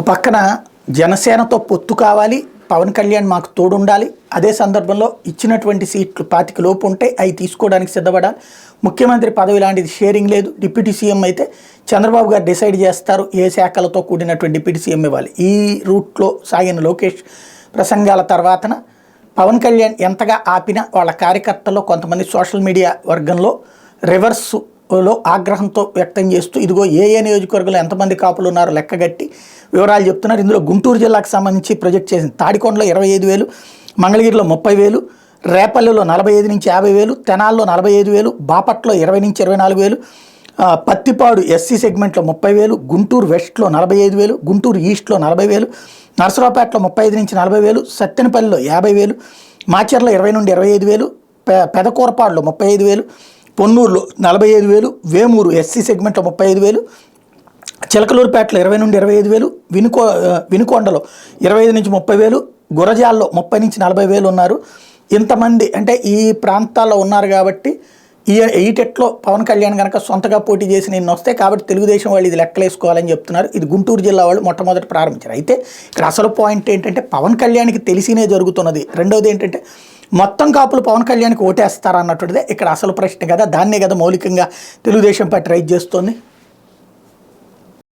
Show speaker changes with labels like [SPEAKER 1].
[SPEAKER 1] పక్కన జనసేనతో పొత్తు కావాలి, పవన్ కళ్యాణ్ మాకు తోడుండాలి, అదే సందర్భంలో ఇచ్చినటువంటి సీట్లు 25 లోపు ఉంటే అవి తీసుకోవడానికి సిద్ధపడాలి. ముఖ్యమంత్రి పదవి లాంటిది షేరింగ్ లేదు. డిప్యూటీ సీఎం అయితే చంద్రబాబు గారు డిసైడ్ చేస్తారు ఏ శాఖలతో కూడినటువంటి డిప్యూటీ సీఎం ఇవ్వాలి. ఈ రూట్లో సాగిన లోకేష్ ప్రసంగాల తర్వాతన పవన్ కళ్యాణ్ ఎంతగా ఆపినా వాళ్ళ కార్యకర్తల్లో కొంతమంది సోషల్ మీడియా వర్గంలో రివర్స్లో ఆగ్రహంతో వ్యక్తం చేస్తూ ఇదిగో ఏ నియోజకవర్గంలో ఎంతమంది కాపులు ఉన్నారో లెక్కగట్టి వివరాలు చెప్తున్నారు. ఇందులో గుంటూరు జిల్లాకు సంబంధించి ప్రొజెక్ట్ చేసింది. తాడికొండలో 25,000, మంగళగిరిలో 30,000, రేపల్లెలో 45 నుంచి 50,000, తెనాల్లో 45,000, బాపట్లో 20 నుంచి 24,000, పత్తిపాడు ఎస్సీ సెగ్మెంట్లో 30,000, గుంటూరు వెస్ట్లో 45,000, గుంటూరు ఈస్ట్లో 40,000, నరసరావుపేటలో 35 నుంచి 40,000, సత్తెనపల్లిలో 50,000, మాచర్లో 20 నుండి 25,000, పెదకూరపాడులో 35,000, పొన్నూరులో 45,000, వేమూరు ఎస్సీ సెగ్మెంట్లో 35,000, చిలకలూరుపేటలో 20 నుండి 25,000, వినుకొండలో 25 నుంచి 30,000, గురజాల్లో 30 నుంచి 40,000 ఉన్నారు. ఇంతమంది అంటే ఈ ప్రాంతాల్లో ఉన్నారు కాబట్టి ఈ టెట్లో పవన్ కళ్యాణ్ కనుక సొంతగా పోటీ చేసి నిన్న వస్తే కాబట్టి తెలుగుదేశం వాళ్ళు ఇది లెక్కలేసుకోవాలని చెప్తున్నారు. ఇది గుంటూరు జిల్లా వాళ్ళు మొట్టమొదటి ప్రారంభించారు. అయితే ఇక్కడ అసలు పాయింట్ ఏంటంటే పవన్ కళ్యాణ్కి తెలిసినే జరుగుతున్నది. రెండవది ఏంటంటే మొత్తం కాపులు పవన్ కళ్యాణ్కి ఓటేస్తారా అన్నటువంటిదే ఇక్కడ అసలు ప్రశ్న కదా. దాన్నే కదా మౌలికంగా తెలుగుదేశం పార్టీ రైజ్ చేస్తోంది.